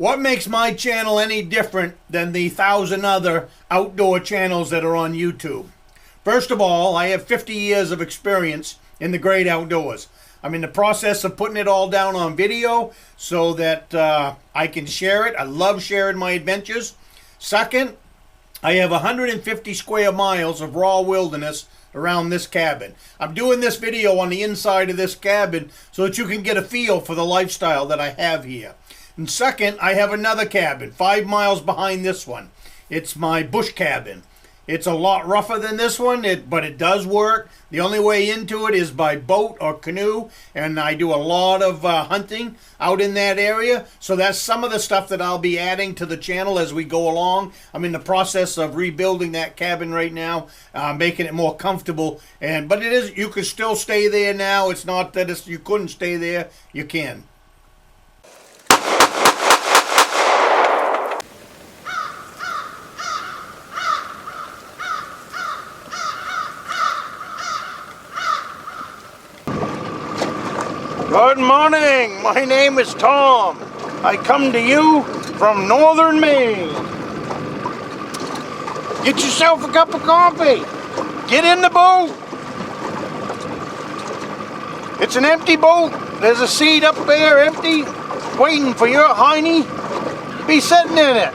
What makes my channel any different than the 1,000 other outdoor channels that are on YouTube? First of all, I have 50 years of experience in the great outdoors. I'm in the process of putting it all down on video so that I can share it. I love sharing my adventures. Second, I have 150 square miles of raw wilderness around this cabin. I'm doing this video on the inside of this cabin so that you can get a feel for the lifestyle that I have here. And second, I have another cabin 5 miles behind this one. It's my bush cabin. It's a lot rougher than this one, but it does work. The only way into it is by boat or canoe, and I do a lot of hunting out in that area. So that's some of the stuff that I'll be adding to the channel as we go along. I'm in the process of rebuilding that cabin right now, making it more comfortable. But it is, you can still stay there now. It's not that you couldn't stay there. You can. Good morning, my name is Tom. I come to you from Northern Maine. Get yourself a cup of coffee. Get in the boat. It's an empty boat. There's a seat up there empty, waiting for your hiney to be sitting in it.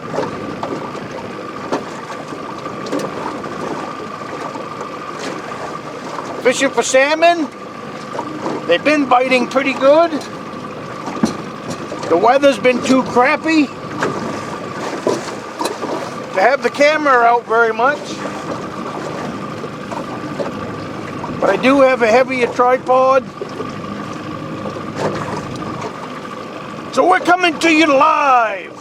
Fishing for salmon. They've been biting pretty good. The weather's been too crappy to have the camera out very much. But I do have a heavier tripod. So we're coming to you live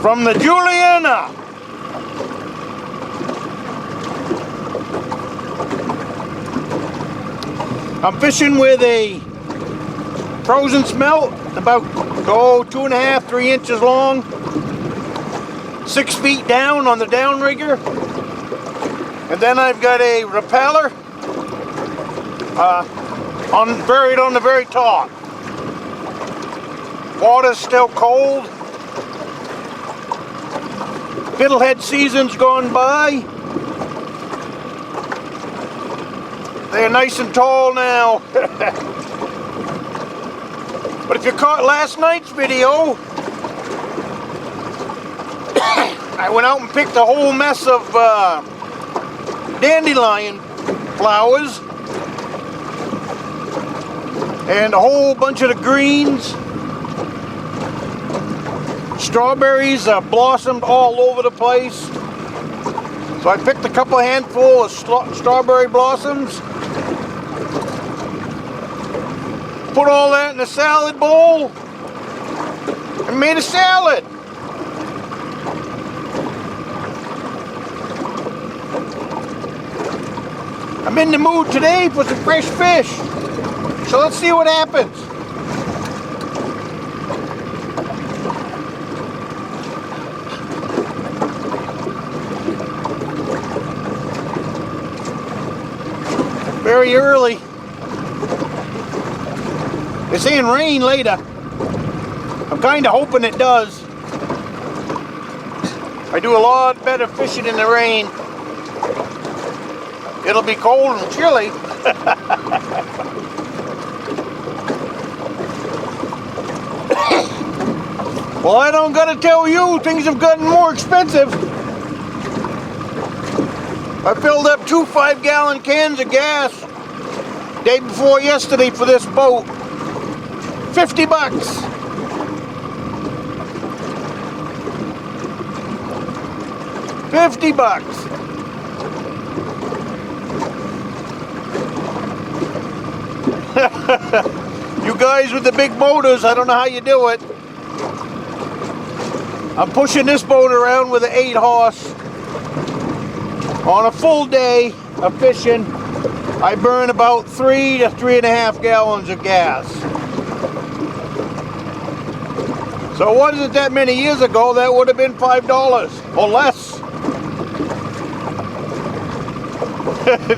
from the Juliana. I'm fishing with a frozen smelt, about 2.5, 3 inches long, 6 feet down on the downrigger, and then I've got a repeller buried on the very top. Water's still cold. Fiddlehead season's gone by. They're nice and tall now. But if you caught last night's video, I went out and picked a whole mess of dandelion flowers and a whole bunch of the greens. Strawberries blossomed all over the place. So I picked a couple handful of strawberry blossoms. Put all that in a salad bowl and made a salad. I'm in the mood today for some fresh fish. So let's see what happens. Very early. They're saying rain later. I'm kind of hoping it does. I do a lot better fishing in the rain. It'll be cold and chilly. Well, I don't gotta tell you, things have gotten more expensive. I filled up 2 5-gallon cans of gas day before yesterday for this boat. $50. $50. You guys with the big motors, I don't know how you do it. I'm pushing this boat around with an 8-horse. On a full day of fishing, I burn about 3 to 3.5 gallons of gas. So it wasn't that many years ago, that would have been $5 or less.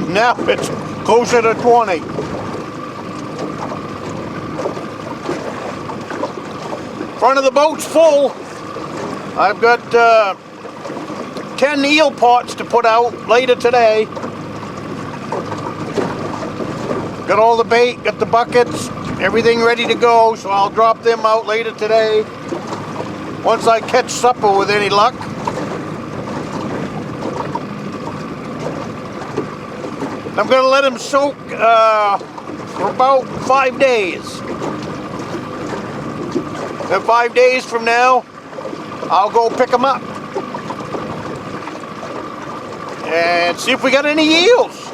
Now it's closer to 20. Front of the boat's full. I've got 10 eel pots to put out later today. Got all the bait, got the buckets, everything ready to go, so I'll drop them out later today once I catch supper with any luck. I'm going to let them soak for about 5 days. And 5 days from now, I'll go pick them up and see if we got any eels.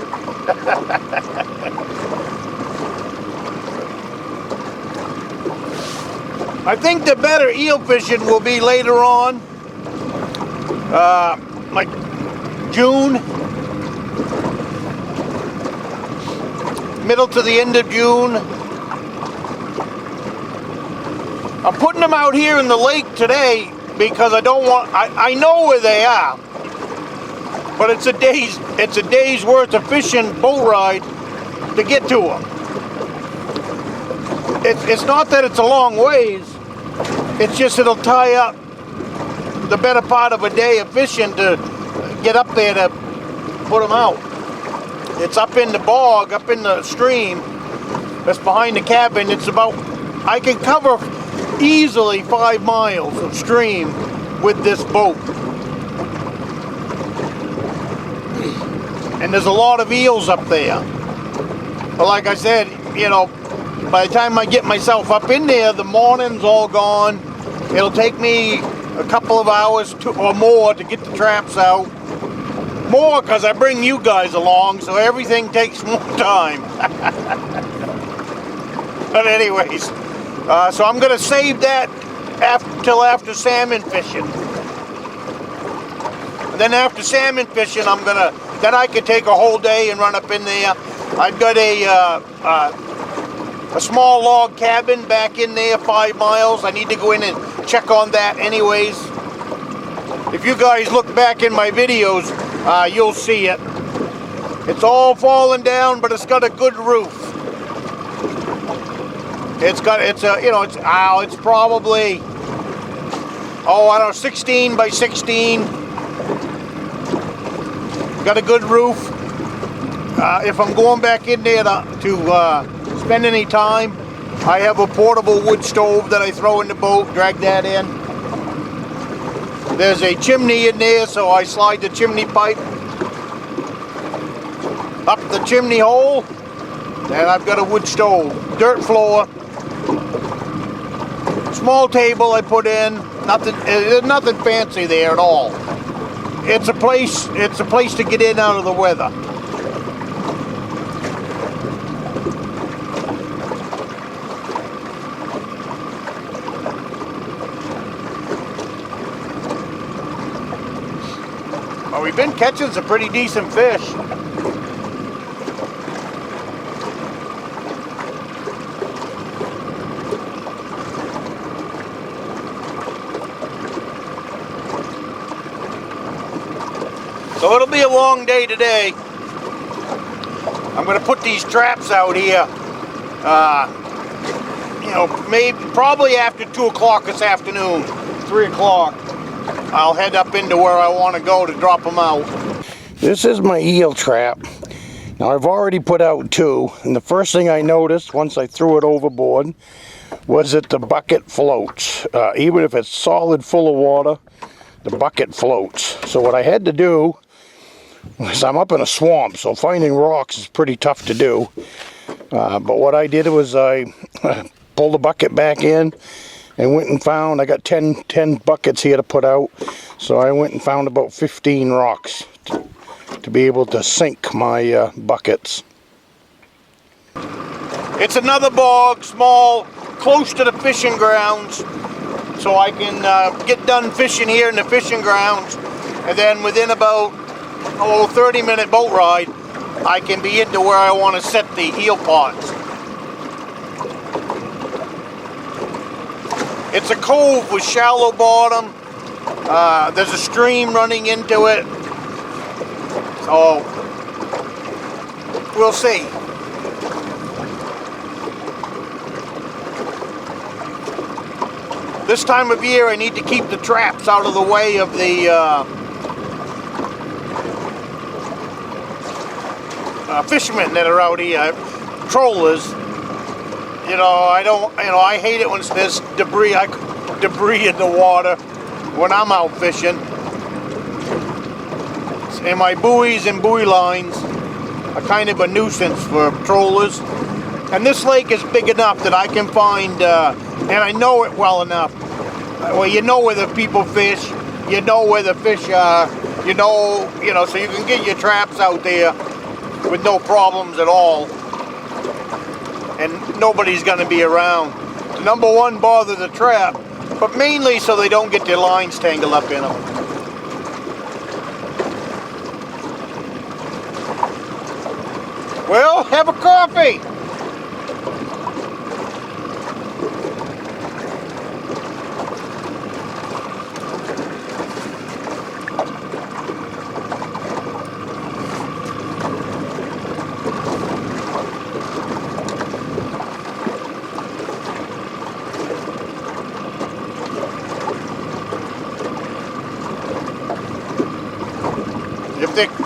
I think the better eel fishing will be later on, like June, middle to the end of June. I'm putting them out here in the lake today because I don't want, I know where they are, but it's a day's worth of fishing boat ride to get to them. It's not that it's a long ways, it's just it'll tie up the better part of a day of fishing to get up there to put them out. It's up in the bog, up in the stream that's behind the cabin. It's about, I can cover easily 5 miles of stream with this boat. And there's a lot of eels up there. But like I said, you know, by the time I get myself up in there, the morning's all gone. It'll take me a couple of hours or more to get the traps out. More because I bring you guys along, so everything takes more time. But anyways, so I'm going to save that till after salmon fishing. And then after salmon fishing, then I can take a whole day and run up in there. I've got a small log cabin back in there, 5 miles. I need to go in and check on that anyways. If you guys look back in my videos, you'll see it. It's all fallen down, but it's got a good roof. It's probably, I don't know, 16 by 16. Got a good roof. If I'm going back in there to spend any time, I have a portable wood stove that I throw in the boat, drag that in. There's a chimney in there, so I slide the chimney pipe up the chimney hole, and I've got a wood stove. Dirt floor. Small table I put in. There's nothing fancy there at all. It's a place to get in out of the weather. Well, we've been catching some pretty decent fish. So it'll be a long day today. I'm going to put these traps out here. Probably after 2 o'clock this afternoon, 3 o'clock. I'll head up into where I want to go to drop them out. This is my eel trap. Now I've already put out 2, and the first thing I noticed once I threw it overboard was that the bucket floats. Even if it's solid full of water, the bucket floats. So what I had to do was, I'm up in a swamp, so finding rocks is pretty tough to do. But what I did was I pulled the bucket back in and went and found, I got 10 buckets here to put out, so I went and found about 15 rocks to be able to sink my buckets. It's another bog, small, close to the fishing grounds, so I can get done fishing here in the fishing grounds, and then within about 30-minute boat ride, I can be into where I want to set the eel pots. It's a cove with shallow bottom. There's a stream running into it. So, we'll see. This time of year I need to keep the traps out of the way of the fishermen that are out here, trollers. You know, I hate it when there's debris in the water when I'm out fishing. And my buoys and buoy lines are kind of a nuisance for trollers. And this lake is big enough that I can find, and I know it well enough. Well, you know where the people fish, you know where the fish are, you know, so you can get your traps out there with no problems at all. And nobody's going to be around. Number one, bother the trap, but mainly so they don't get their lines tangled up in them. Well, have a coffee.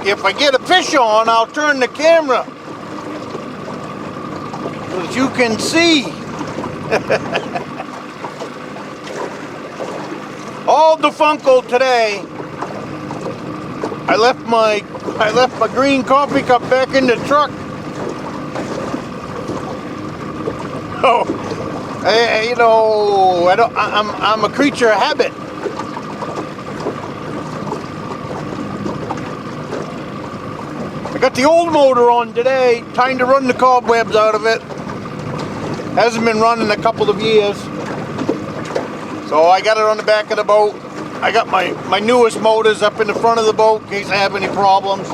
If I get a fish on, I'll turn the camera so that you can see. All defunct today. I left my green coffee cup back in the truck. Oh, you know, I'm a creature of habit. I got the old motor on today, trying to run the cobwebs out of it. Hasn't been running in a couple of years. So I got it on the back of the boat. I got my newest motors up in the front of the boat in case I have any problems.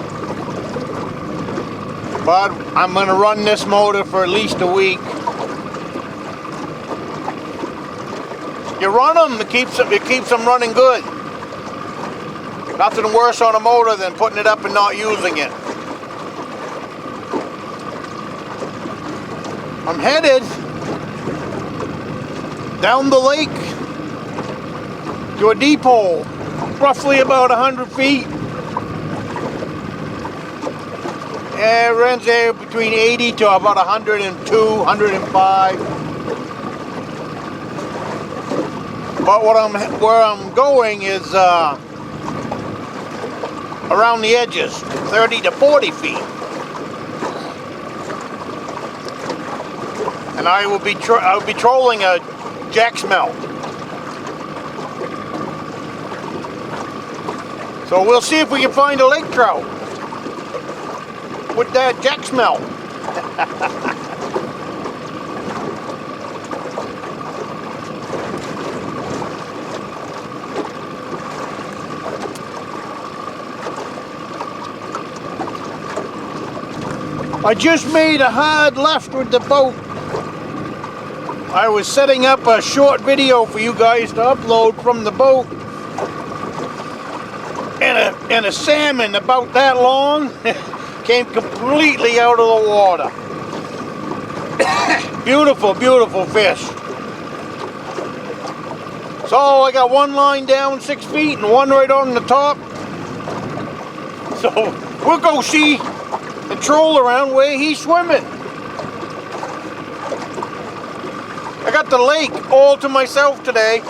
But I'm going to run this motor for at least a week. You run them, it keeps them running good. Nothing worse on a motor than putting it up and not using it. I'm headed down the lake to a deep hole, roughly about 100 feet. It runs there between 80 to about 102, 105. But where I'm going is around the edges, 30 to 40 feet. And I'll be trolling a jack smelt. So we'll see if we can find a lake trout with that jack smelt. I just made a hard left with the boat. I was setting up a short video for you guys to upload from the boat. And a salmon about that long came completely out of the water. Beautiful, beautiful fish. So I got one line down 6 feet and one right on the top. So we'll go see and troll around where he's swimming. I got the lake all to myself today.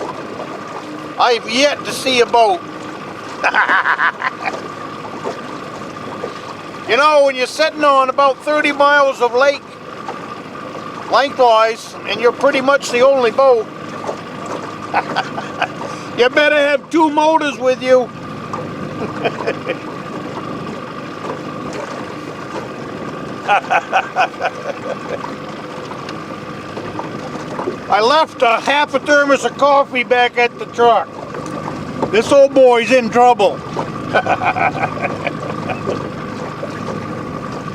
I've yet to see a boat. You know, when you're sitting on about 30 miles of lake lengthwise and you're pretty much the only boat, you better have two motors with you. I left a half a thermos of coffee back at the truck. This old boy's in trouble.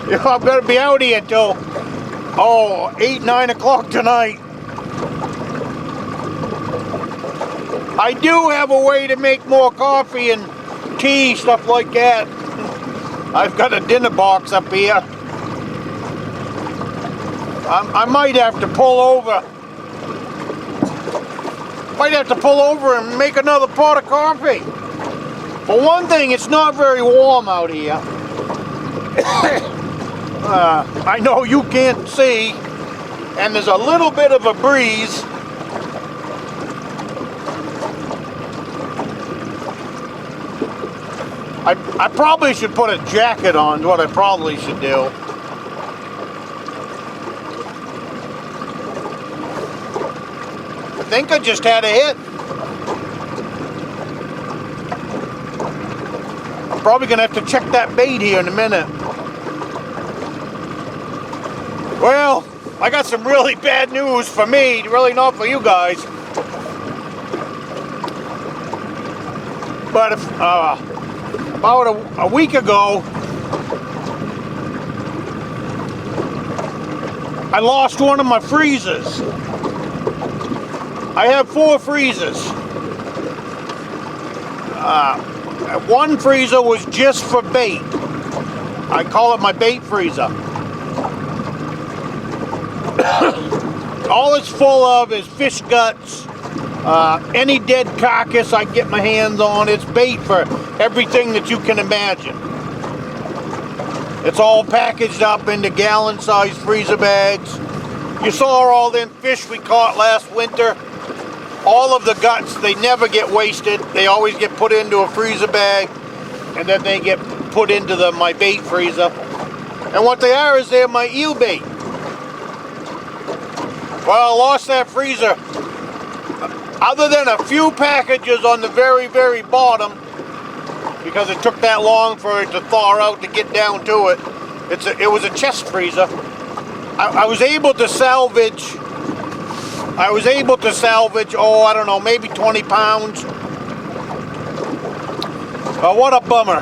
You know, I'm going to be out here till 8, 9 o'clock tonight. I do have a way to make more coffee and tea, stuff like that. I've got a dinner box up here. I might have to pull over Might have to pull over and make another pot of coffee. For one thing, it's not very warm out here. I know you can't see, and there's a little bit of a breeze. I probably should put a jacket on, is what I probably should do. I think I just had a hit. I'm probably gonna have to check that bait here in a minute. Well, I got some really bad news for me, really not for you guys. But if, about a week ago, I lost one of my freezers. I have 4 freezers. One freezer was just for bait. I call it my bait freezer. All it's full of is fish guts, any dead carcass I get my hands on. It's bait for everything that you can imagine. It's all packaged up into gallon-sized freezer bags. You saw all them fish we caught last winter. All of the guts, they never get wasted. They always get put into a freezer bag, and then they get put into my bait freezer. And what they are is they're my eel bait. Well, I lost that freezer. Other than a few packages on the very, very bottom, because it took that long for it to thaw out to get down to it. It was a chest freezer. I was able to salvage, oh, I don't know, maybe 20 pounds. What a bummer.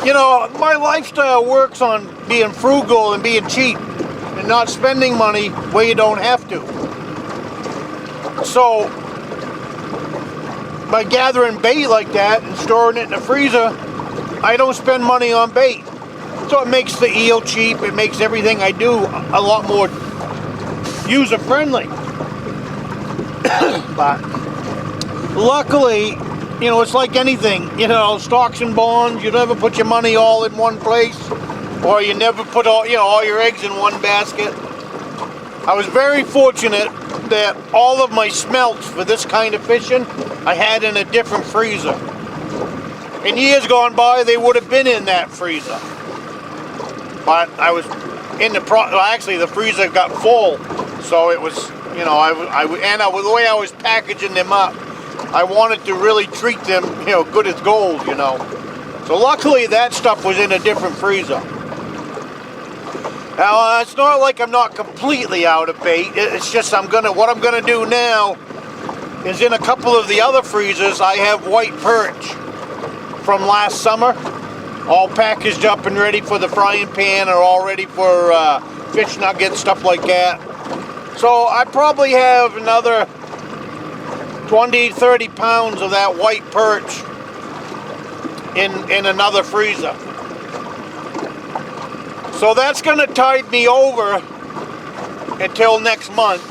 You know, my lifestyle works on being frugal and being cheap and not spending money where you don't have to. So, by gathering bait like that and storing it in the freezer, I don't spend money on bait. So it makes the eel cheap, it makes everything I do a lot more user-friendly. But luckily, you know, it's like anything, you know, stocks and bonds, you never put your money all in one place, or you never put all your eggs in one basket. I was very fortunate that all of my smelts for this kind of fishing I had in a different freezer. In years gone by, they would have been in that freezer. But I was in the actually the freezer got full, so it was, you know, the way I was packaging them up, I wanted to really treat them, you know, good as gold, you know. So luckily that stuff was in a different freezer. Now it's not like I'm not completely out of bait. It's just what I'm gonna do now is in a couple of the other freezers I have white perch from last summer, all packaged up and ready for the frying pan, or all ready for fish nuggets, stuff like that. So I probably have another 20-30 pounds of that white perch in another freezer. So that's going to tide me over until next month.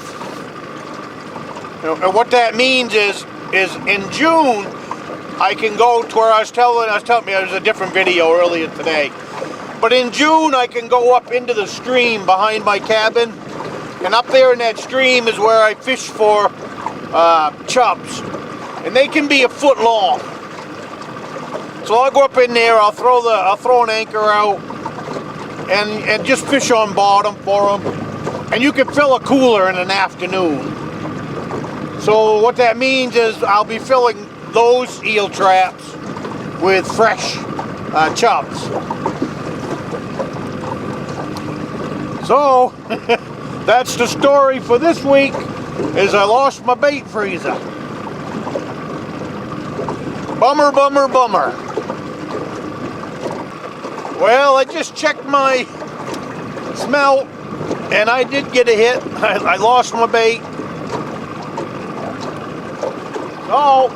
And what that means is in June I can go to where I was telling me, there's a different video earlier today. But in June I can go up into the stream behind my cabin, and up there in that stream is where I fish for chubs, and they can be a foot long. So I'll go up in there, I'll throw an anchor out and just fish on bottom for them, and you can fill a cooler in an afternoon. So what that means is I'll be filling those eel traps with fresh chubs. So that's the story for this week, is I lost my bait freezer. Bummer, bummer, bummer. Well, I just checked my smelt and I did get a hit. I lost my bait. So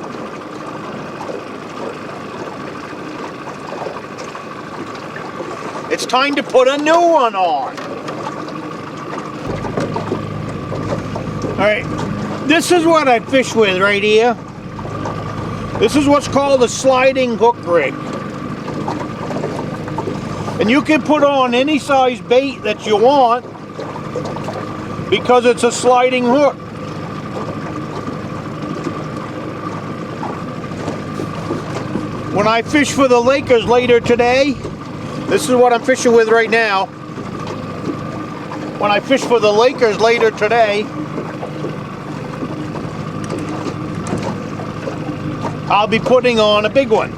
it's time to put a new one on. Alright, this is what I fish with right here. This is what's called a sliding hook rig. And you can put on any size bait that you want because it's a sliding hook. When I fish for the Lakers later today, this is what I'm fishing with right now. When I fish for the Lakers later today, I'll be putting on a big one.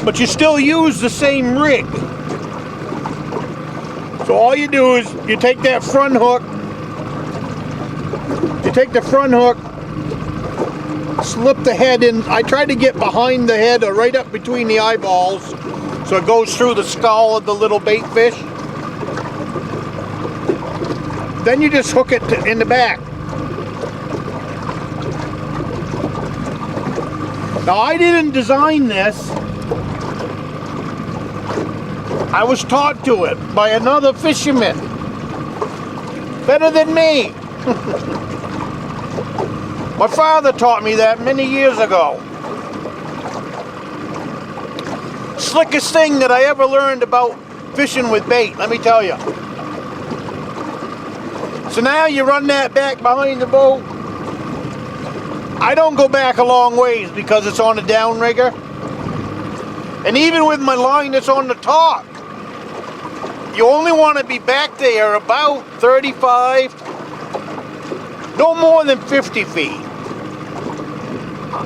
But you still use the same rig. So all you do is you take that front hook, you take the front hook, slip the head in. I try to get behind the head or right up between the eyeballs so it goes through the skull of the little bait fish. Then you just hook it in the back. Now I didn't design this. I was taught to it by another fisherman. Better than me. My father taught me that many years ago. Slickest thing that I ever learned about fishing with bait, let me tell you. So now you run that back behind the boat. I don't go back a long ways because it's on a downrigger. And even with my line that's on the top, you only want to be back there about 35, no more than 50 feet.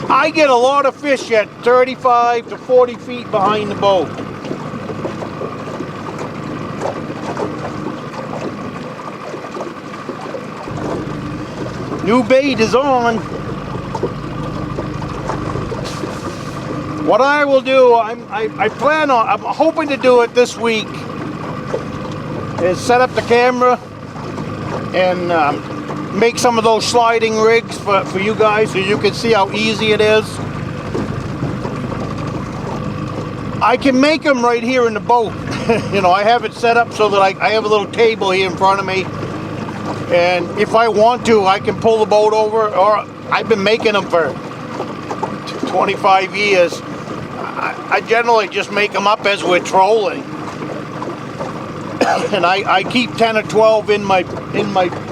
I get a lot of fish at 35 to 40 feet behind the boat. New bait is on. What I will do, I'm hoping to do it this week, is set up the camera and make some of those sliding rigs for you guys so you can see how easy it is. I can make them right here in the boat. You know, I have it set up so that I have a little table here in front of me, and if I want to, I can pull the boat over, or I've been making them for 25 years. I generally just make them up as we're trolling. And I keep 10 or 12 in my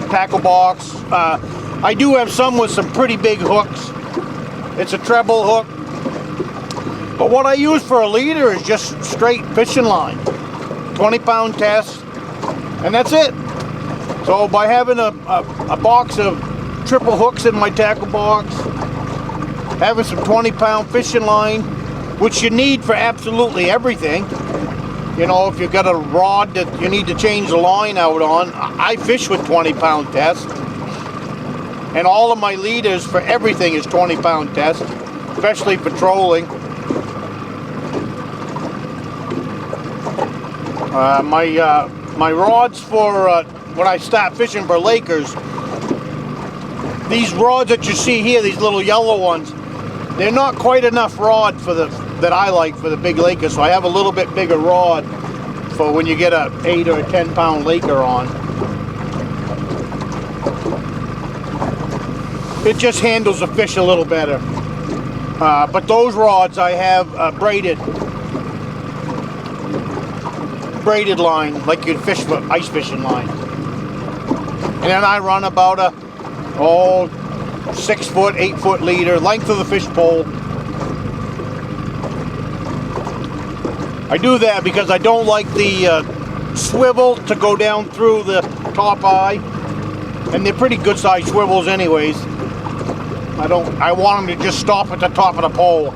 tackle box. I do have some with some pretty big hooks. It's a treble hook. But what I use for a leader is just straight fishing line. 20-pound test. And that's it. So by having a box of triple hooks in my tackle box, having some 20-pound fishing line, which you need for absolutely everything. You know, if you've got a rod that you need to change the line out on, I fish with 20-pound test. And all of my leaders for everything is 20-pound test, especially for trolling. My rods for when I start fishing for Lakers, these rods that you see here, these little yellow ones, they're not quite enough rod for that I like for the big Laker, so I have a little bit bigger rod for when you get a 8 or a 10-pound Laker on. It just handles the fish a little better. But those rods I have braided line, like you'd fish for ice fishing line. And then I run about a 6 foot, 8 foot leader, length of the fish pole. I do that because I don't like the swivel to go down through the top eye, and they're pretty good sized swivels anyways. I want them to just stop at the top of the pole.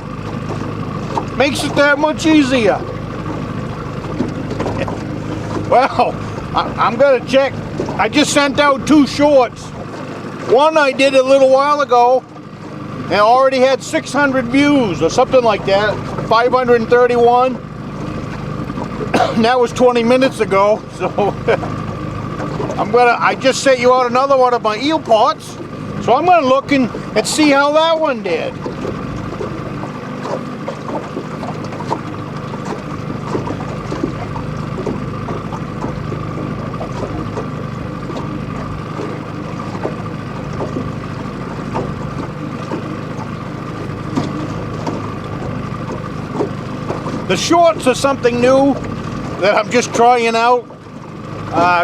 Makes it that much easier. Well, I'm gonna check. I just sent out 2 shorts. One I did a little while ago and already had 600 views or something like that. 531. That was 20 minutes ago. So I just sent you out another one of my eel pots. So I'm gonna look and see how that one did. The shorts are something new that I'm just trying out,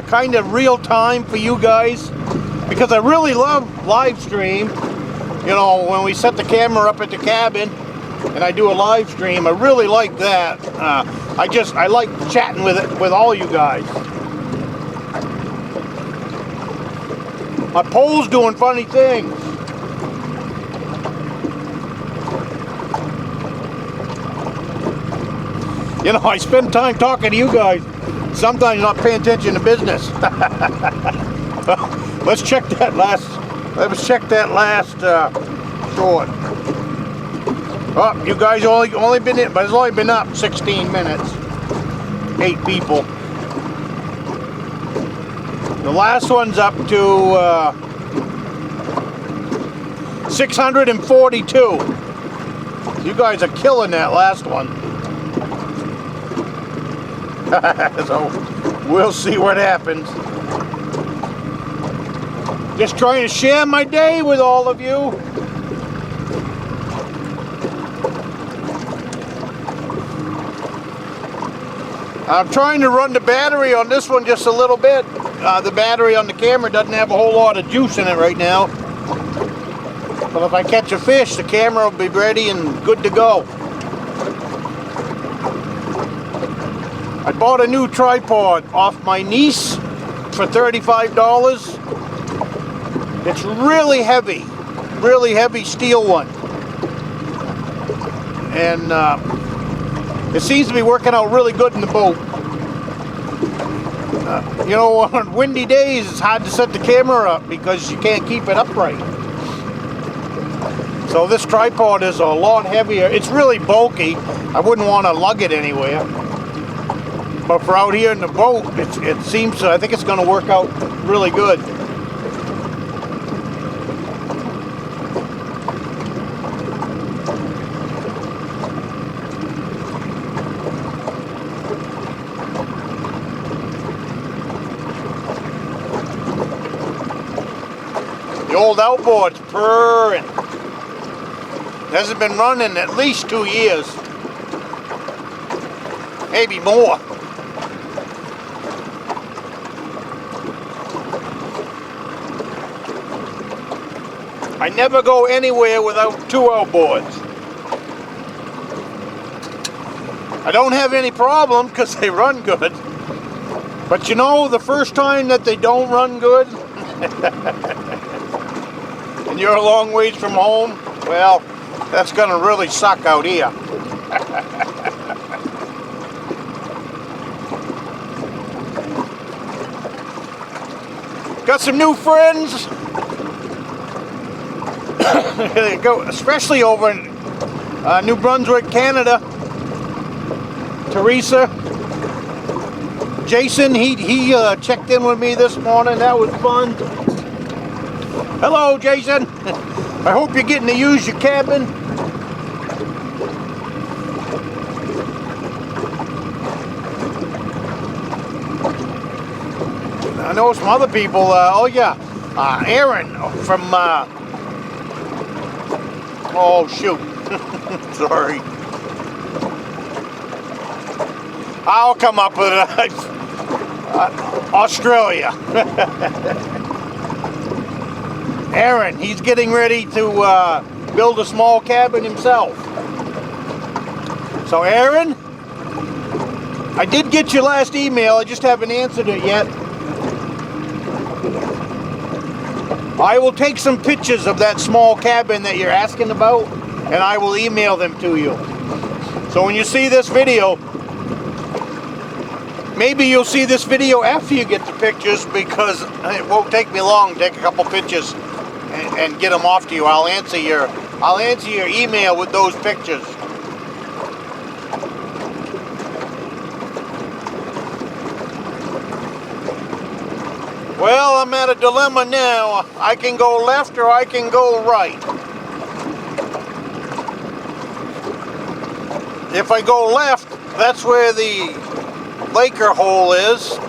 kind of real time for you guys, because I really love live stream. You know, when we set the camera up at the cabin and I do a live stream, I really like that. I like chatting with all you guys. My pole's doing funny things. You know, I spend time talking to you guys, sometimes not paying attention to business. Let's check that last short. Oh, you guys only been in, but it's only been up 16 minutes. 8 people. The last one's up to 642. You guys are killing that last one. So we'll see what happens. Just trying to share my day with all of you. I'm trying to run the battery on this one just a little bit. The battery on the camera doesn't have a whole lot of juice in it right now. But if I catch a fish, the camera will be ready and good to go. I bought a new tripod off my niece for $35. It's really heavy steel one. And it seems to be working out really good in the boat. You know, on windy days, it's hard to set the camera up because you can't keep it upright. So this tripod is a lot heavier. It's really bulky. I wouldn't want to lug it anywhere. But for out here in the boat, it seems, I think it's going to work out really good. The old outboard's purring. It hasn't been running at least 2 years. Maybe more. I never go anywhere without 2 outboards. I don't have any problem because they run good. But you know, the first time that they don't run good, and you're a long ways from home, well, that's going to really suck out here. Got some new friends. Go, especially over in New Brunswick, Canada. Teresa, Jason, he checked in with me this morning. That was fun. Hello, Jason. I hope you're getting to use your cabin. I know some other people. Oh yeah, Aaron from. Oh shoot, sorry. I'll come up with it. Australia. Aaron, he's getting ready to build a small cabin himself. So Aaron, I did get your last email. I just haven't answered it yet. I will take some pictures of that small cabin that you're asking about, and I will email them to you. So when you see this video, maybe you'll see this video after you get the pictures, because it won't take me long to take a couple pictures and get them off to you. I'll answer your email with those pictures. Well, I'm at a dilemma now. I can go left or I can go right. If I go left, that's where the Laker hole is.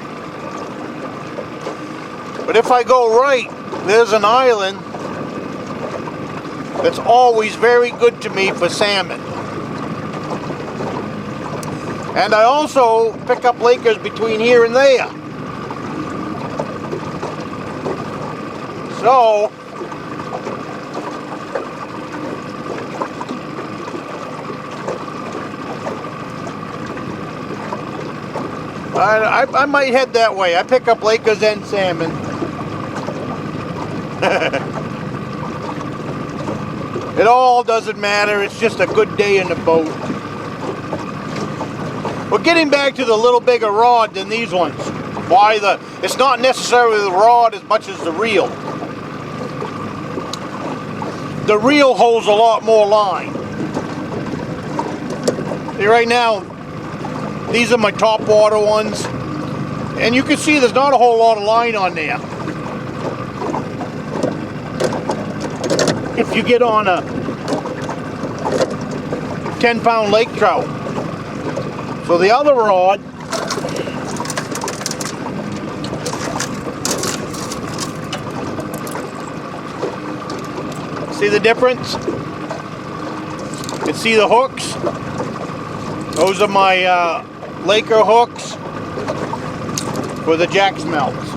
But if I go right, there's an island that's always very good to me for salmon. And I also pick up Lakers between here and there. So, I might head that way. I pick up Lakers and salmon. It all doesn't matter. It's just a good day in the boat. We're getting back to the little bigger rod than these ones. It's not necessarily the rod as much as the reel. The reel holds a lot more line. See, right now, these are my top water ones. And you can see there's not a whole lot of line on there. If you get on a 10-pound lake trout. So the other rod, see the difference? You can see the hooks. Those are my Laker hooks for the jack smelts.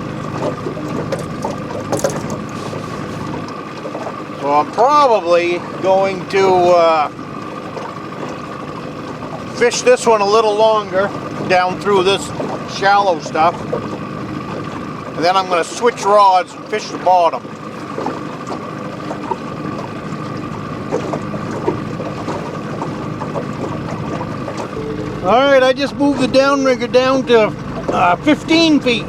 So I'm probably going to fish this one a little longer down through this shallow stuff. And then I'm going to switch rods and fish the bottom. Alright, I just moved the downrigger down to 15 feet.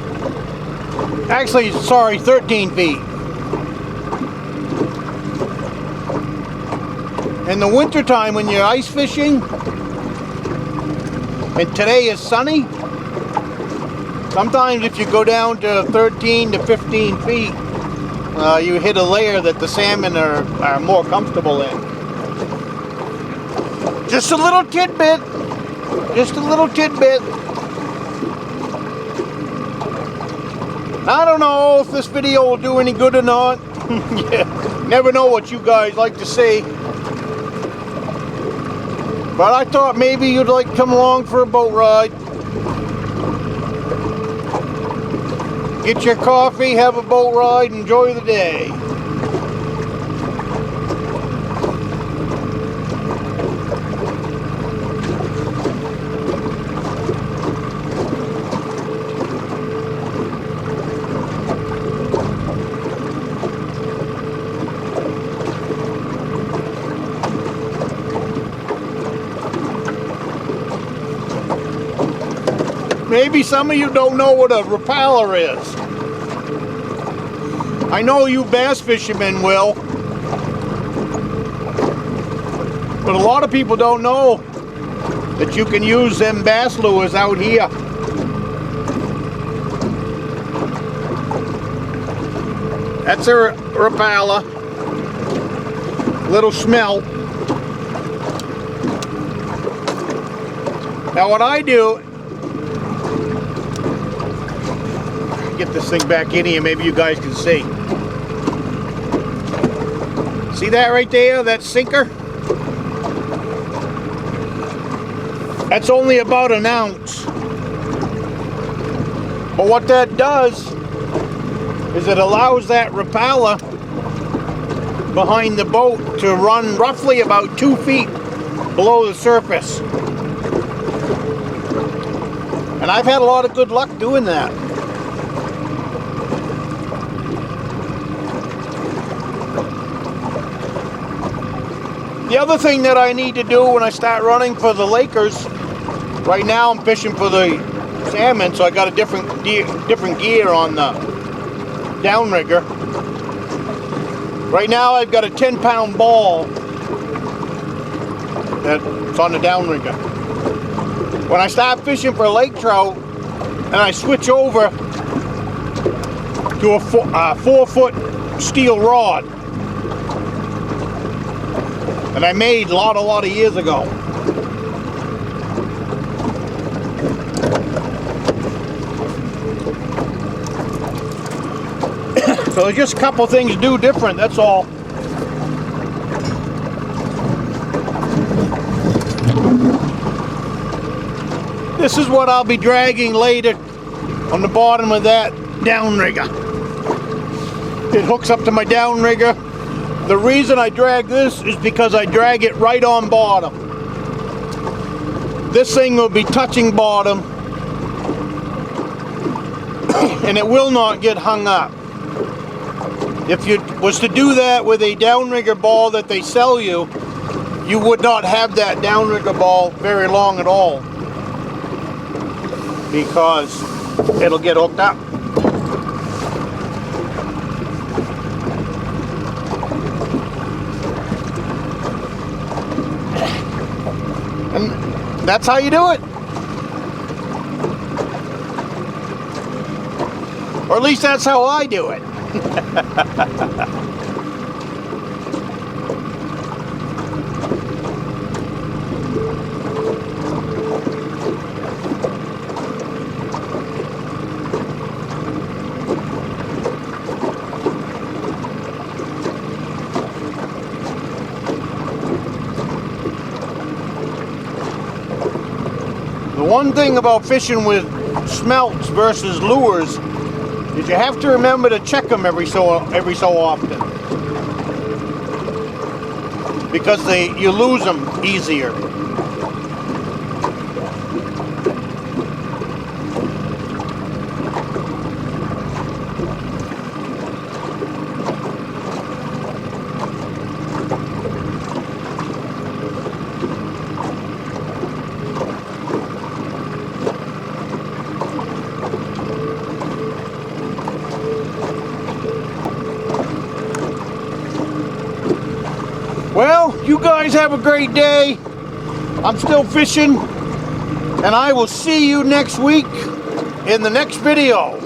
Actually, sorry, 13 feet. In the winter time when you're ice fishing, and today is sunny, sometimes if you go down to 13 to 15 feet, you hit a layer that the salmon are more comfortable in. Just a little tidbit. Just a little tidbit. I don't know if this video will do any good or not. Yeah, never know what you guys like to see. But I thought maybe you'd like to come along for a boat ride. Get your coffee, have a boat ride, enjoy the day. Maybe some of you don't know what a rapaller is. I know you bass fishermen will. But a lot of people don't know that you can use them bass lures out here. That's a rapaller. Little smelt. Now what I do, get this thing back in here, maybe you guys can see. See that right there, that sinker? That's only about an ounce. But what that does is it allows that rapaller behind the boat to run roughly about 2 feet below the surface. And I've had a lot of good luck doing that. The other thing that I need to do when I start running for the Lakers, right now I'm fishing for the salmon, so I got a different gear on the downrigger. Right now I've got a 10-pound ball that's on the downrigger. When I start fishing for lake trout and I switch over to a 4-foot steel rod, that I made a lot of years ago. So there's just a couple things to do different, that's all. This is what I'll be dragging later on the bottom of that downrigger. It hooks up to my downrigger. The reason I drag this is because I drag it right on bottom. This thing will be touching bottom and it will not get hung up. If you was to do that with a downrigger ball that they sell you, you would not have that downrigger ball very long at all, because it'll get hooked up. And that's how you do it. Or at least that's how I do it. The one thing about fishing with smelts versus lures is you have to remember to check them every so often, because you lose them easier. Well, you guys have a great day. I'm still fishing, and I will see you next week in the next video.